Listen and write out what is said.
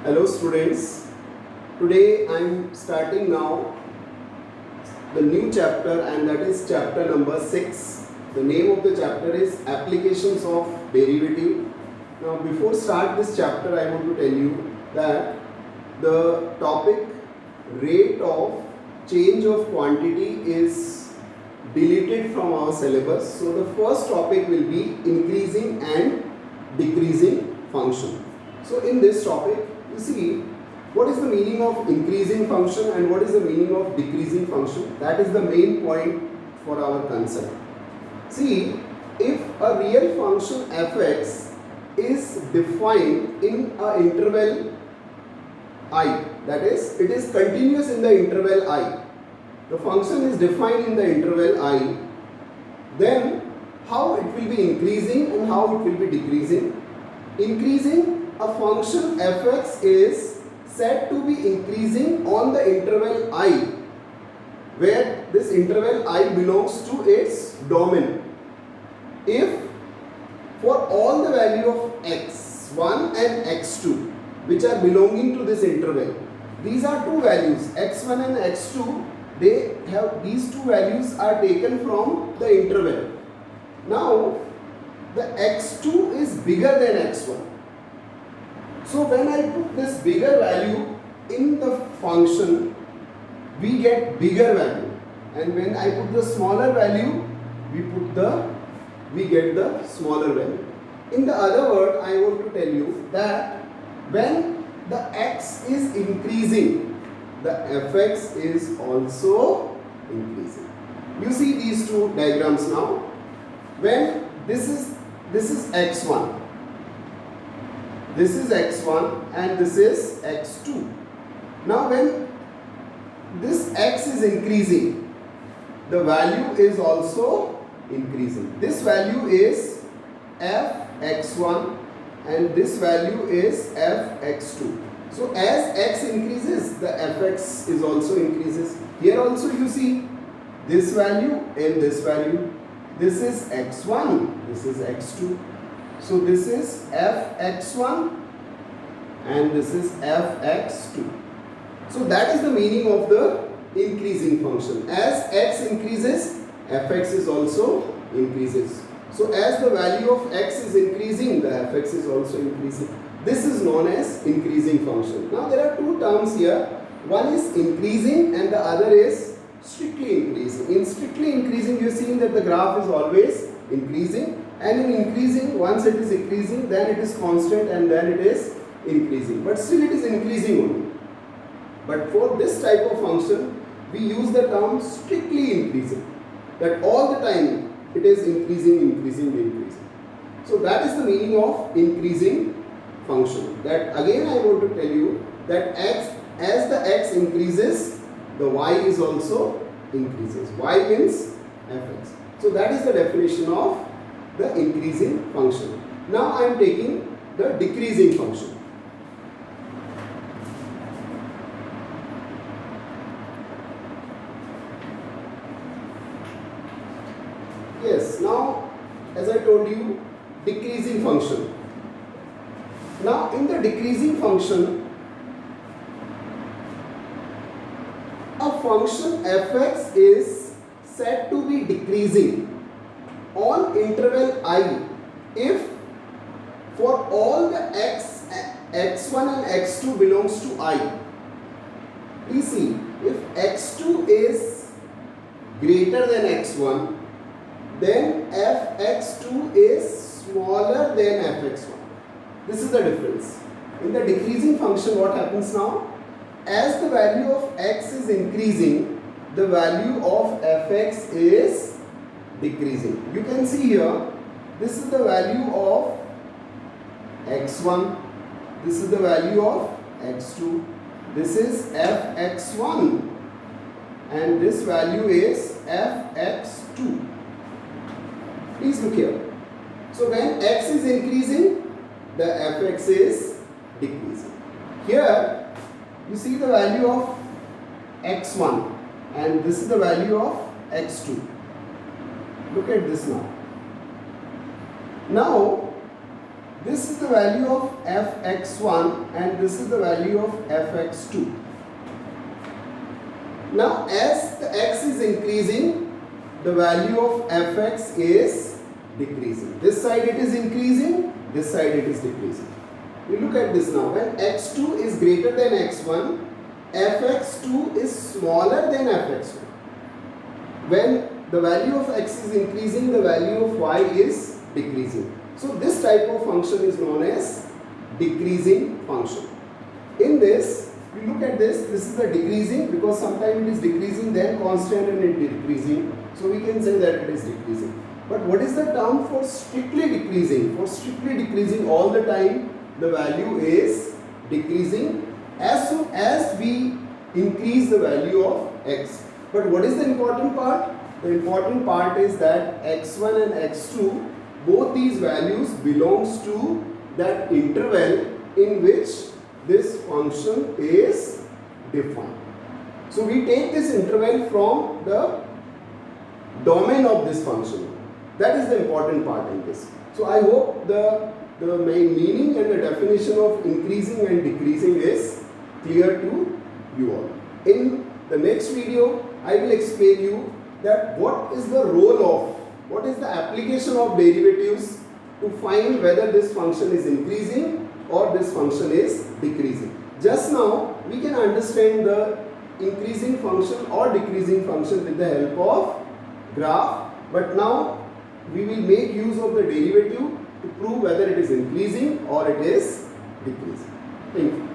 Hello students, today I am starting now the new chapter, and that is chapter number 6. The name of the chapter is Applications of Derivative. Now before start this chapter I want to tell you that the topic rate of change of quantity is deleted from our syllabus. So the first topic will be increasing and decreasing function. So in this topic you see what is the meaning of increasing function and what is the meaning of decreasing function. That is the main point for our concept. See, if a real function fx is defined in an interval I, that is, it is continuous in the interval I, the function is defined in the interval I, then how it will be increasing and how it will be decreasing. Increasing, a function fx is said to be increasing on the interval I, where this interval I belongs to its domain. If for all the value of x1 and x2 which are belonging to this interval, these are two values, x1 and x2, they have these two values are taken from the interval. Now the x2 is bigger than x1. So when I put this bigger value in the function, we get bigger value, and when I put the smaller value, we get the smaller value. In the other word, I want to tell you that when the x is increasing, the fx is also increasing. You see these two diagrams now. When this is x1, this is x1 and this is x2. Now when this x is increasing, the value is also increasing. This value is fx1 and this value is fx2. So as x increases, the fx is also increases. Here also you see this value and this value. This is x1, this is x2. So this is fx1 and this is fx2. So that is the meaning of the increasing function. As x increases, fx is also increases. So as the value of x is increasing, the fx is also increasing. This is known as increasing function. Now there are two terms here. One is increasing and the other is strictly increasing. In strictly increasing, you are seeing that the graph is always increasing, and in increasing, once it is increasing, then it is constant and then it is increasing. But still it is increasing only. But for this type of function, we use the term strictly increasing. That all the time it is increasing. So that is the meaning of increasing function. That again I want to tell you that as the x increases, the y is also increases. Y means fx. So that is the definition of the increasing function. Now I am taking the decreasing function. Yes, now as I told you, decreasing function. Now in the decreasing function, a function fx is said to be decreasing on interval I if for all the x1 and x2 belongs to I. Please see, if x2 is greater than x1, then fx2 is smaller than fx1. This is the difference. In the decreasing function, what happens now? As the value of x is increasing, the value of fx is decreasing. You can see here, this is the value of x1, this is the value of x2, this is fx1 and this value is fx2. Please look here. So when x is increasing, the fx is decreasing. Here you see the value of x1 and this is the value of x2. Look at this now. Now This is the value of fx1 and this is the value of fx2. Now as the x is increasing, the value of fx is decreasing. This side it is increasing, this side it is decreasing. We look at this now. When x2 is greater than x1, fx2 is smaller than fx1. When the value of x is increasing, the value of y is decreasing. So this type of function is known as decreasing function. In this, we look at this is the decreasing, because sometimes it is decreasing then constant and it is decreasing. So we can say that it is decreasing. But what is the term for strictly decreasing? For strictly decreasing all the time, the value is decreasing as soon as we increase the value of x. But what is the important part? The important part is that x1 and x2, both these values belongs to that interval in which this function is defined. So we take this interval from the domain of this function. That is the important part in this. So I hope the main meaning and the definition of increasing and decreasing is clear to you all. In the next video, I will explain you that what is the role of, what is the application of derivatives to find whether this function is increasing or this function is decreasing. Just now, we can understand the increasing function or decreasing function with the help of graph, but now we will make use of the derivative to prove whether it is increasing or it is decreasing. Thank you.